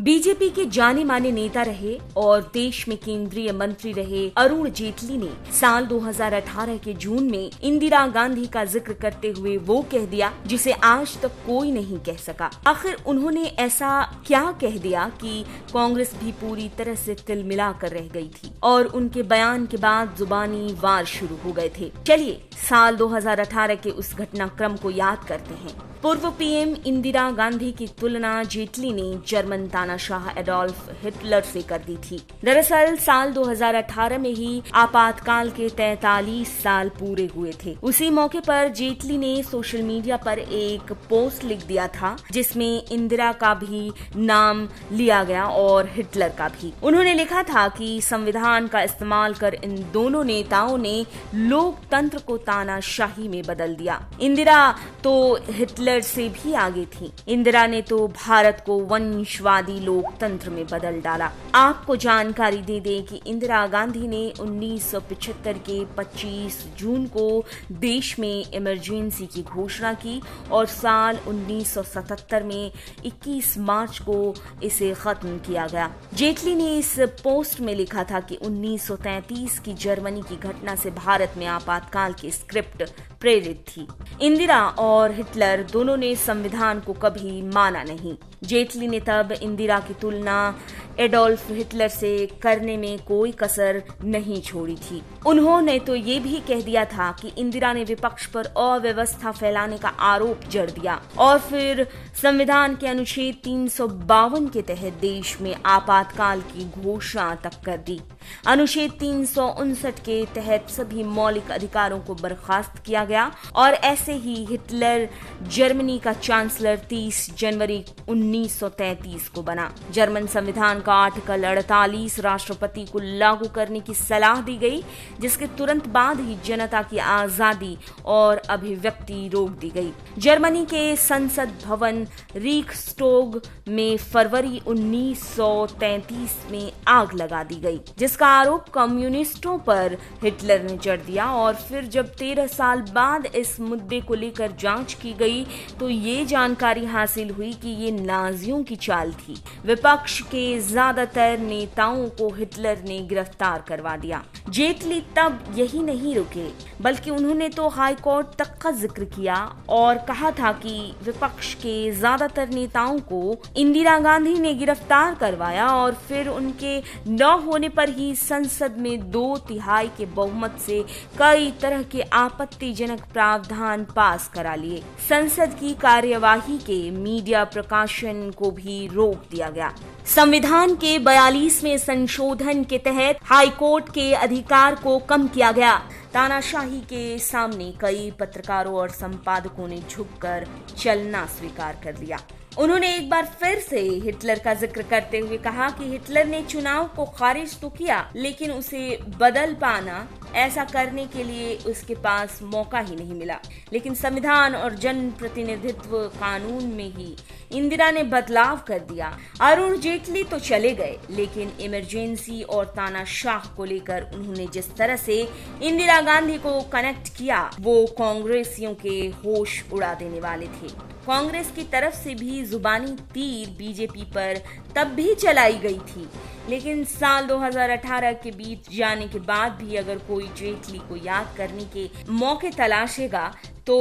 BJP के जाने माने नेता रहे और देश में केंद्रीय मंत्री रहे अरुण जेटली ने साल 2018 के जून में इंदिरा गांधी का जिक्र करते हुए वो कह दिया जिसे आज तक कोई नहीं कह सका। आखिर उन्होंने ऐसा क्या कह दिया कि कांग्रेस भी पूरी तरह से तिलमिला कर रह गई थी और उनके बयान के बाद जुबानी वार शुरू हो गए थे। चलिए साल 2018 के उस घटनाक्रम को याद करते हैं। पूर्व पीएम इंदिरा गांधी की तुलना जेटली ने जर्मन तानाशाह एडोल्फ हिटलर से कर दी थी। दरअसल साल 2018 में ही आपातकाल के 43 साल पूरे हुए थे। उसी मौके पर जेटली ने सोशल मीडिया पर एक पोस्ट लिख दिया था जिसमें इंदिरा का भी नाम लिया गया और हिटलर का भी। उन्होंने लिखा था कि संविधान का इस्तेमाल कर इन दोनों नेताओं ने लोकतंत्र को तानाशाही में बदल दिया। इंदिरा तो हिटलर से भी आगे थी। इंदिरा ने तो भारत को वंशवादी लोकतंत्र में बदल डाला। आपको जानकारी दे दें कि इंदिरा गांधी ने 1975 के 25 जून को देश में इमरजेंसी की घोषणा की और साल 1977 में 21 मार्च को इसे खत्म किया गया। जेटली ने इस पोस्ट में लिखा था कि 1933 की जर्मनी की घटना से भारत में आपातकाल की स्क्रिप्ट प्रेरित थी। इंदिरा और हिटलर दोनों ने संविधान को कभी माना नहीं। जेटली ने तब इंदिरा की तुलना एडोल्फ हिटलर से करने में कोई कसर नहीं छोड़ी थी। उन्होंने तो ये भी कह दिया था कि इंदिरा ने विपक्ष पर अव्यवस्था फैलाने का आरोप जड़ दिया और फिर संविधान के अनुच्छेद 352 के तहत देश में आपातकाल की घोषणा तक कर दी। अनुच्छेद 359 के तहत सभी मौलिक अधिकारों को बर्खास्त किया गया और ऐसे ही हिटलर जर्मनी का चांसलर 30 जनवरी 1933 को बना। जर्मन संविधान का आर्टिकल 48 राष्ट्रपति को लागू करने की सलाह दी गई, जिसके तुरंत बाद ही जनता की आजादी और अभिव्यक्ति रोक दी गई। जर्मनी के संसद भवन रीखस्टोग में फरवरी 1933 में आग लगा दी गई, जिसका आरोप कम्युनिस्टों पर हिटलर ने जड़ दिया और फिर जब 13 साल बाद इस मुद्दे को लेकर जांच की गई तो ये जानकारी हासिल हुई कि ये नाजियों की चाल थी। विपक्ष के ज्यादातर नेताओं को हिटलर ने गिरफ्तार करवा दिया। जेटली तब यही नहीं रुके, बल्कि उन्होंने तो हाई कोर्ट तक का जिक्र किया और कहा था कि विपक्ष के ज्यादातर नेताओं को इंदिरा गांधी ने गिरफ्तार करवाया और फिर उनके न होने पर ही संसद में 2/3 के बहुमत से कई तरह के आपत्तिजनक प्रावधान पास करा लिए। संसद की कार्यवाही के मीडिया प्रकाशन को भी रोक दिया गया। संविधान के 42वें संशोधन के तहत हाई कोर्ट के अधिकार को कम किया गया। तानाशाही के सामने कई पत्रकारों और संपादकों ने झुककर चलना स्वीकार कर लिया। उन्होंने एक बार फिर से हिटलर का जिक्र करते हुए कहा कि हिटलर ने चुनाव को खारिज तो किया, लेकिन उसे बदल पाना, ऐसा करने के लिए उसके पास मौका ही नहीं मिला। लेकिन संविधान और जन प्रतिनिधित्व कानून में ही इंदिरा ने बदलाव कर दिया। अरुण जेटली तो चले गए, लेकिन इमरजेंसी और तानाशाह को लेकर उन्होंने जिस तरह से इंदिरा गांधी को कनेक्ट किया, वो कांग्रेसियों के होश उड़ा देने वाले थे। कांग्रेस की तरफ से भी जुबानी तीर बीजेपी पर तब भी चलाई गई थी, लेकिन साल 2018 के बीत जाने के बाद भी अगर कोई जेटली को याद करने के मौके तलाशेगा तो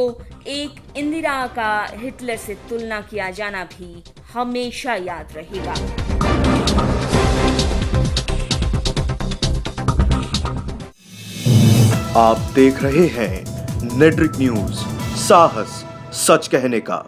एक इंदिरा का हिटलर से तुलना किया जाना भी हमेशा याद रहेगा। आप देख रहे हैं नेटरिक न्यूज, साहस सच कहने का।